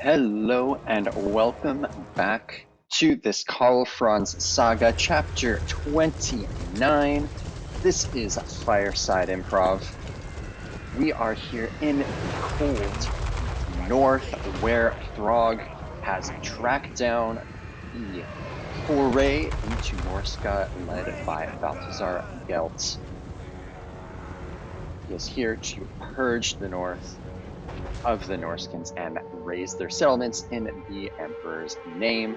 Hello and welcome back to this Karl Franz saga, chapter 29. This is Fireside Improv. We are here in the cold north where Throgg has tracked down the foray into Norsca led by Balthazar Gelt. He is here to purge the north of the Norscans and raise their settlements in the Emperor's name.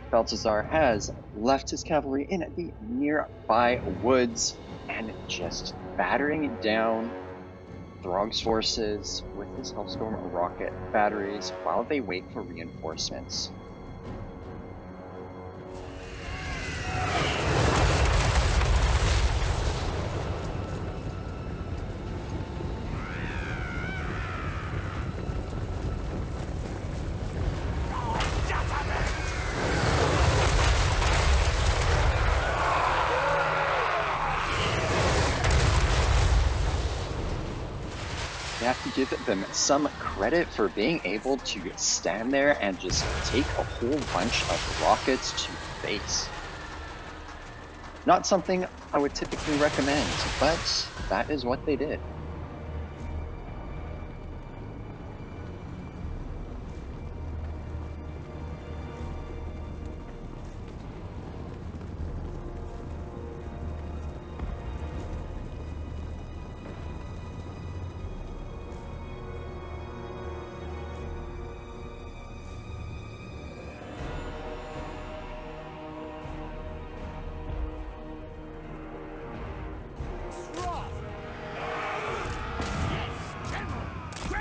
Balthazar has left his cavalry in the nearby woods and just battering down Throgg's forces with his Hellstorm rocket batteries while they wait for reinforcements. You have to give them some credit for being able to stand there and just take a whole bunch of rockets to the base. Not something I would typically recommend, but that is what they did.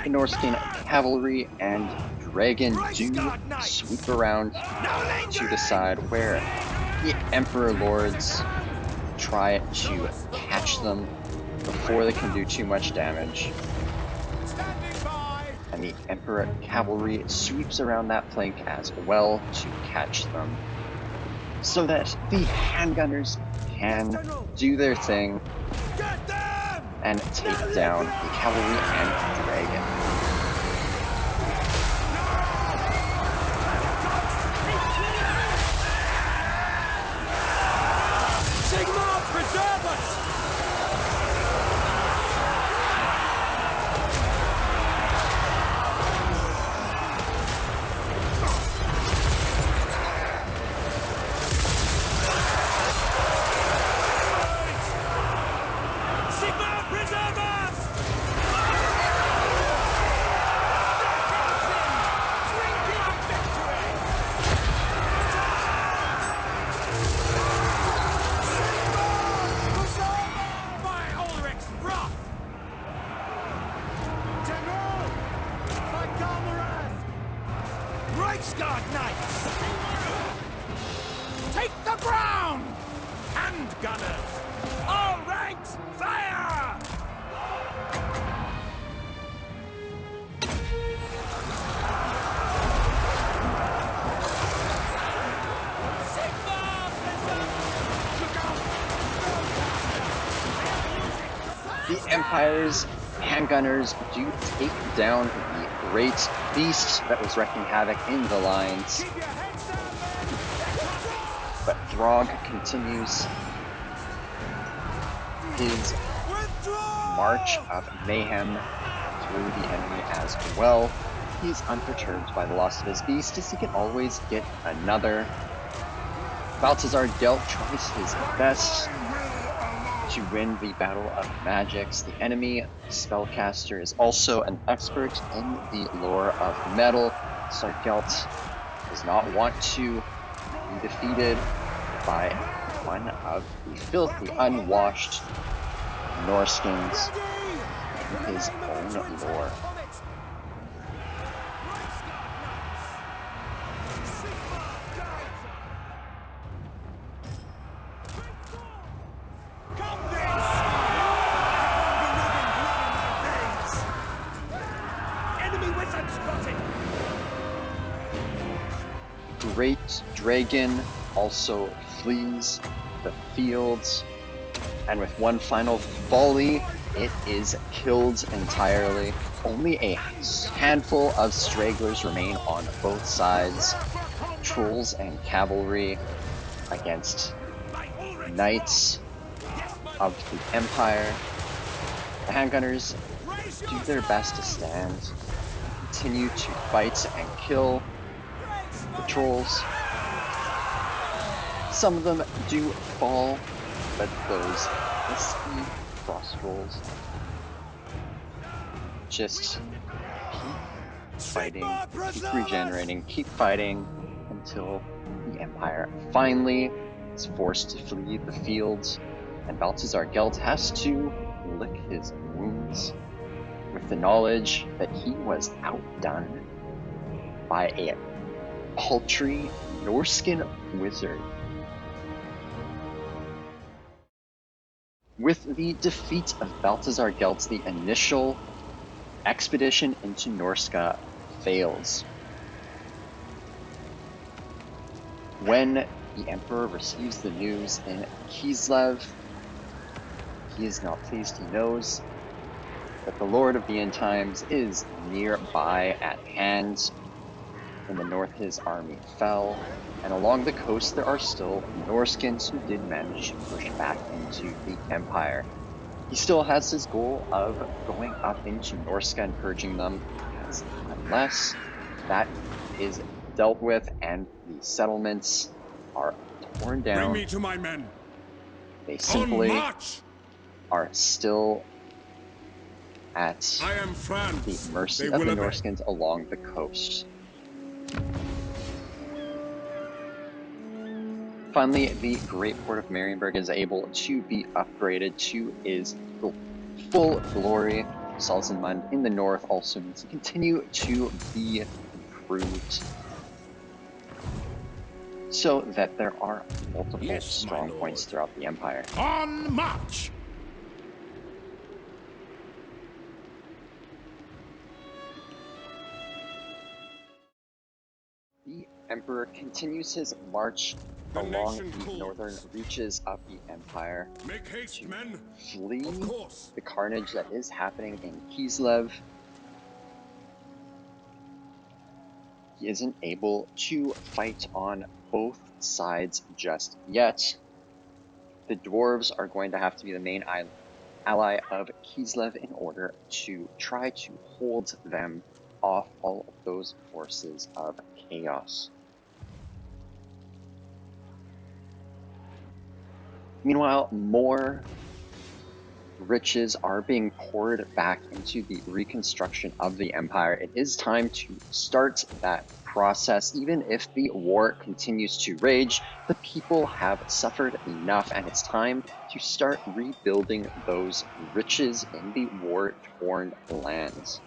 The Norscan cavalry and dragon do sweep around to the side where the Emperor Lords try to catch them before they can do too much damage. And the Emperor cavalry sweeps around that flank as well to catch them, so that the handgunners can do their thing and take down the cavalry and dragon. Preserve us! Sigma, preserve us! Drinking victory! By Ulrich's wrath! General! By Galmareth! Reichsguard Knights! Take the ground! Handgunners! All ranks, fire! Sigma! The Empire's handgunners do take down the great beast that was wreaking havoc in the lines, Keep your heads down, men! but Throgg continues his Withdraw! march of mayhem through the enemy as well. He's unperturbed by the loss of his beast, as he can always get another. Balthazar Gelt tries his best to win the Battle of Magics. The enemy spellcaster is also an expert in the lore of metal, so Gelt does not want to be defeated by one of the filthy, unwashed Norscans in his own lore. great dragon also flees the fields, and with one final volley, it is killed entirely. Only a handful of stragglers remain on both sides, trolls and cavalry against knights of the Empire. The handgunners do their best to stand, continue to fight and kill the trolls. Some of them do fall, but those pesky frost trolls just keep fighting, keep regenerating, keep fighting until the Empire finally is forced to flee the fields, and Balthazar Gelt has to lick his wounds with the knowledge that he was outdone by a paltry Norscan wizard. With the defeat of Balthazar Gelt, the initial expedition into Norsca fails. When the Emperor receives the news in Kislev, he is not pleased. He knows that the Lord of the End Times is nearby at hand. In the north, his army fell, and along the coast there are still Norscans who did manage to push back into the Empire. He still has his goal of going up into Norsca and purging them, because unless that is dealt with and the settlements are torn Bring down, me to my men. they On simply march! are still at I am Franz. the mercy They of will the obey. Norscans along the coast. Finally, the great port of Marienburg is able to be upgraded to its full glory. Salzenmund in the north also needs to continue to be improved so that there are multiple Yes, my strong lord. points throughout the Empire. On march! The Emperor continues his march The along nation the calls. northern reaches of the Empire Make haste, to men. flee Of course. the carnage that is happening in Kislev. He isn't able to fight on both sides just yet. The dwarves are going to have to be the main ally of Kislev in order to try to hold them off all of those forces of chaos. Meanwhile, more riches are being poured back into the reconstruction of the Empire. It is time to start that process. Even if the war continues to rage, the people have suffered enough, and it's time to start rebuilding those riches in the war-torn lands.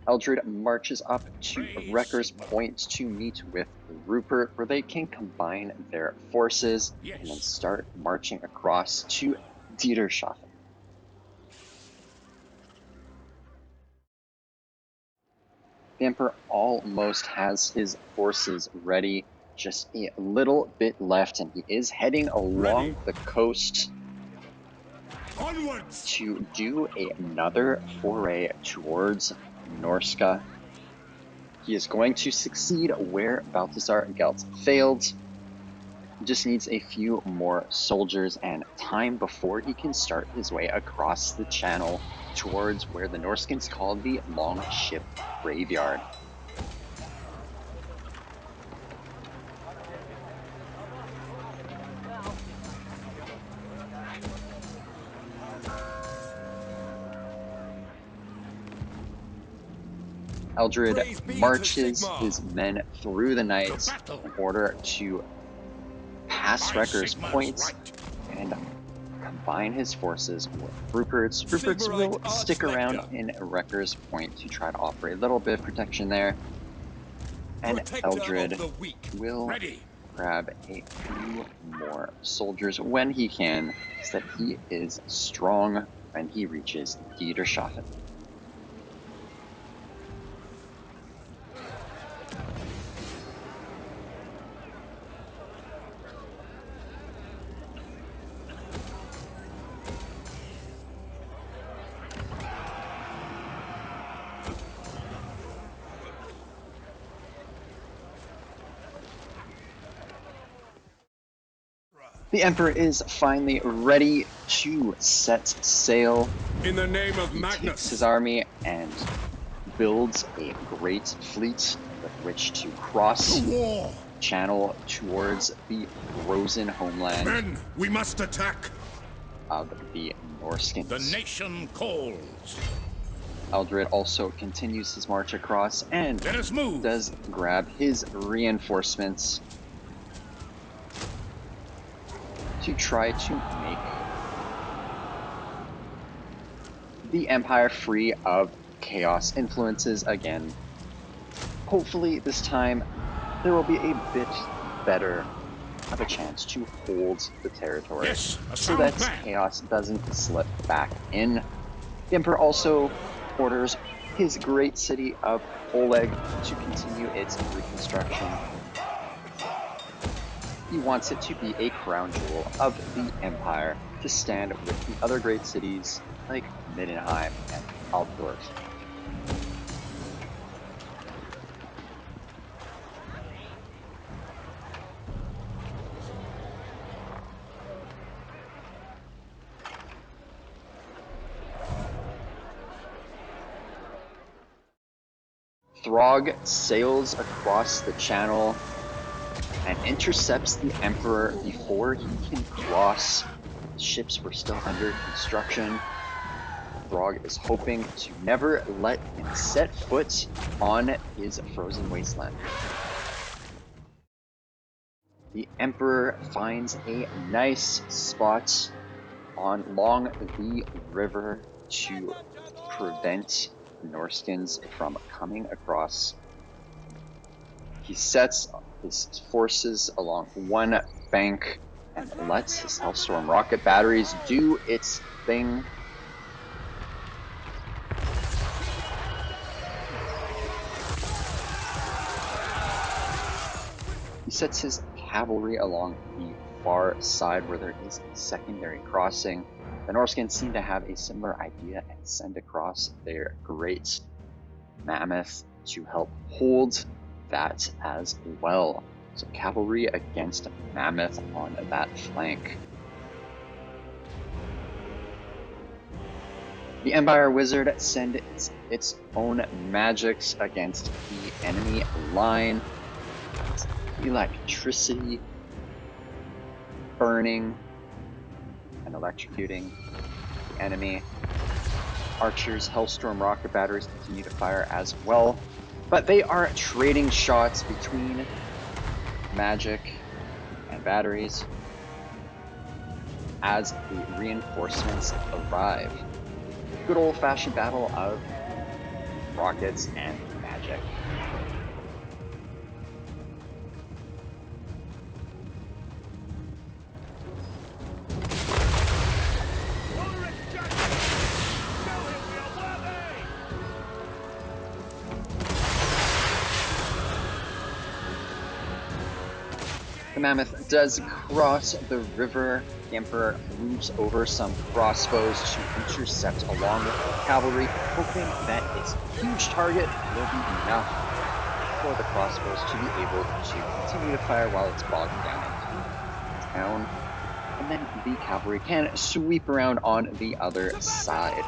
Eldred marches up to Wrecker's Point to meet with Rupert, where they can combine their forces and then start marching across to Dieterschaffen. The Emperor almost has his forces ready, just a little bit left, and he is heading along the coast Onwards! to do another foray towards Norsca. He is going to succeed where Balthazar Gelt failed. He just needs a few more soldiers and time before he can start his way across the channel towards where the Norscans call the Long Ship Graveyard. Eldred marches his men through the night in order to pass Wrecker's Point and combine his forces with Rupert's. Rupert's will stick around in Wrecker's Point to try to offer a little bit of protection there. and Protector Eldred of the weak. will Ready. grab a few more soldiers when he can, so that he is strong when he reaches Dieterschaffen. The Emperor is finally ready to set sail. In the name of He Magnus. takes his army and builds a great fleet with which to cross To war. channel towards the frozen homeland Men, we must attack. of the Norscans. The nation calls. Eldred also continues his march across and Let us move. does grab his reinforcements to try to make the Empire free of chaos influences again. Hopefully this time there will be a bit better of a chance to hold the territory, Yes, a so sound that plan. chaos doesn't slip back in. The Emperor also orders his great city of Oleg to continue its reconstruction. He wants it to be a crown jewel of the Empire to stand with the other great cities like Middenheim and Altdorf. Throgg sails across the channel and intercepts the Emperor before he can cross. Ships were still under construction. Throgg is hoping to never let him set foot on his frozen wasteland. The Emperor finds a nice spot along the river to prevent Norscans from coming across. He sets his forces along one bank and lets his Hellstorm rocket batteries do its thing. He sets his cavalry along the far side where there is a secondary crossing. The Norscans seem to have a similar idea and send across their great mammoth to help hold that as well. So cavalry against mammoth on that flank. The Empire Wizard sends its own magics against the enemy line. Electricity, burning and electrocuting the enemy. Archers' Hellstorm rocket batteries continue to fire as well, but they are trading shots between magic and batteries as the reinforcements arrive. Good old-fashioned battle of rockets and magic. The mammoth does cross the river. The Emperor moves over some crossbows to intercept along with the cavalry, hoping that its huge target will be enough for the crossbows to be able to continue to fire while it's bogged down into town. And then the cavalry can sweep around on the other side.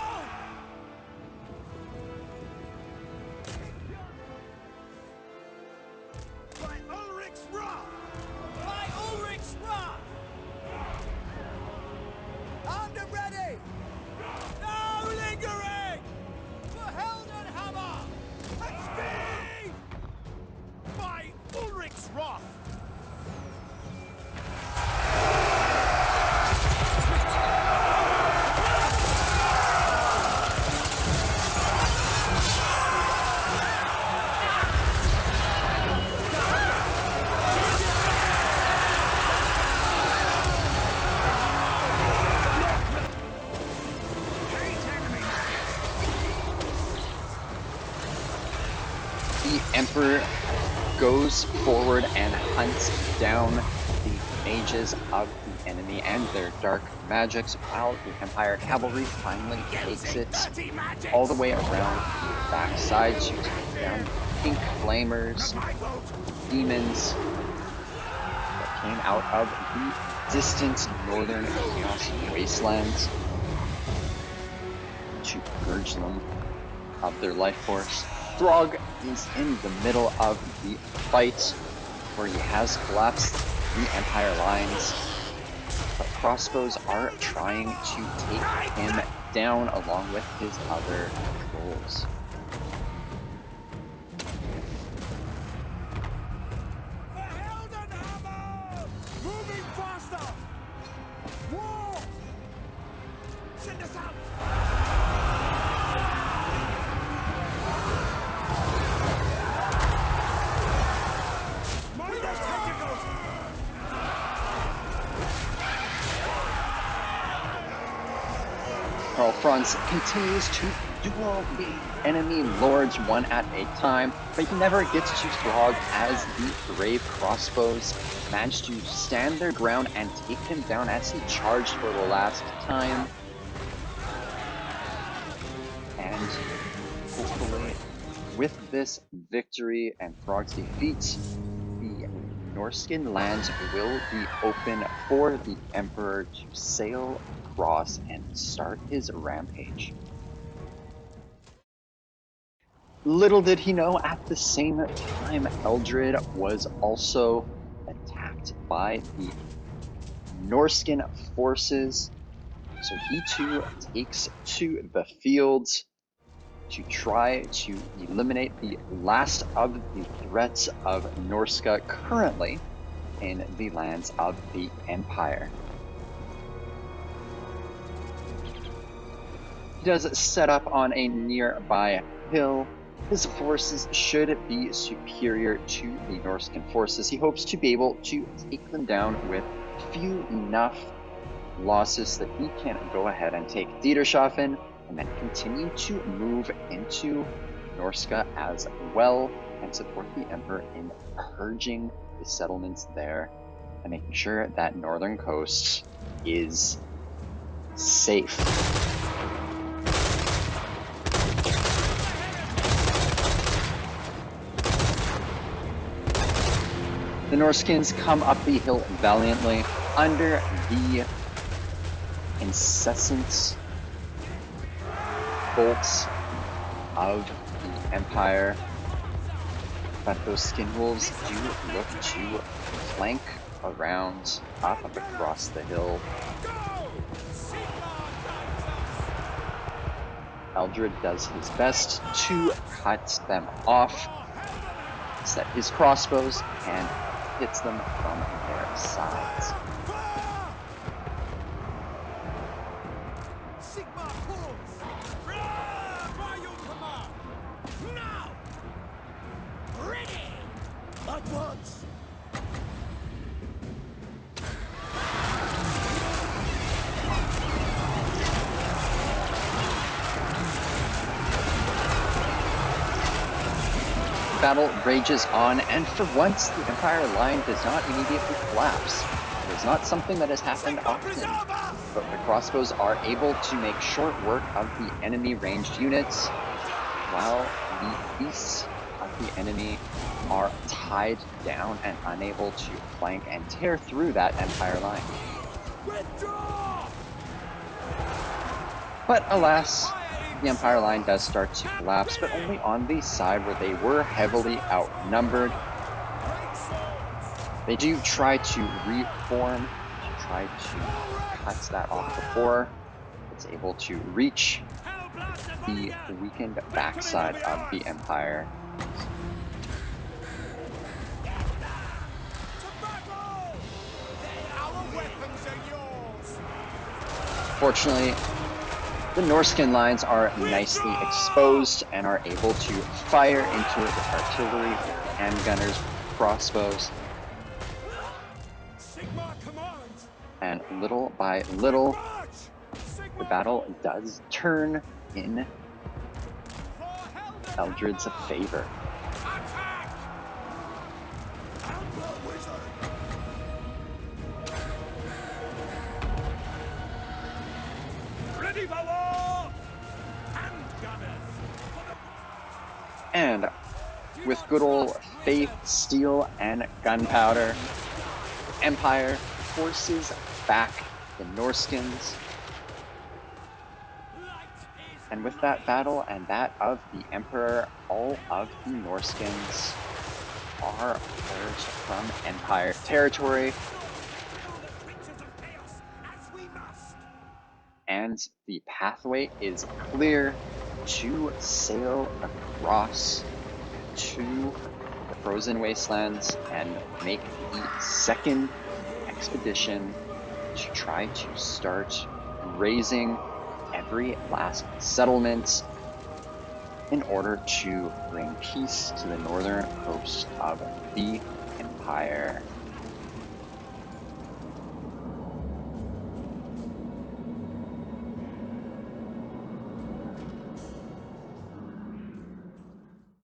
goes forward and hunts down the mages of the enemy and their dark magics, while the Empire cavalry finally takes it all the way around the backside to take down the pink flamers, demons that came out of the distant northern chaos wastelands to purge them of their life force. Throgg is in the middle of the fight where he has collapsed the Empire lines, but crossbows are trying to take him down along with his other patrols. Moving faster! War! Send us out! Mind those tentacles! Karl Franz continues to duel the enemy lords one at a time, but he never gets to Throgg as the brave crossbows manage to stand their ground and take him down as he charged for the last time. And hopefully, with this victory and Throgg's defeat, the Norscan lands will be open for the Emperor to sail across and start his rampage. Little did he know, at the same time, Eldred was also attacked by the Norscan forces, so he too takes to the fields to try to eliminate the last of the threats of Norsca currently in the lands of the Empire. He does set up on a nearby hill. His forces should be superior to the Norscan forces. He hopes to be able to take them down with few enough losses that he can go ahead and take Diederschafen and then continue to move into Norsca as well and support the Emperor in purging the settlements there and making sure that northern coast is safe. The Norscans come up the hill valiantly under the incessant bolts of the Empire, but those skin wolves do look to flank around up across the hill. Eldred does his best to cut them off, set his crossbows, and hits them from their sides. Sigma pulls! By your command! Now! Ready! At once! Battle rages on, and for once, the Empire line does not immediately collapse. It is not something that has happened often, but the crossbows are able to make short work of the enemy ranged units, while the beasts of the enemy are tied down and unable to flank and tear through that Empire line. Withdraw! But alas, the Empire line does start to collapse, but only on the side where they were heavily outnumbered. They do try to reform, to try to cut that off before it's able to reach the weakened backside of the Empire. Our weapons are yours! Fortunately, the Norscan lines are nicely exposed and are able to fire into it with artillery, with handgunners, with crossbows. Sigma commands! And little by little, the battle does turn in Eldred's favor. Attack! And with good old faith, steel, and gunpowder, the Empire forces back the Norscans. And with that battle and that of the Emperor, all of the Norscans are purged from Empire territory, and the pathway is clear to sail across to the frozen wastelands and make the second expedition to try to start raising every last settlement in order to bring peace to the northern coast of the Empire.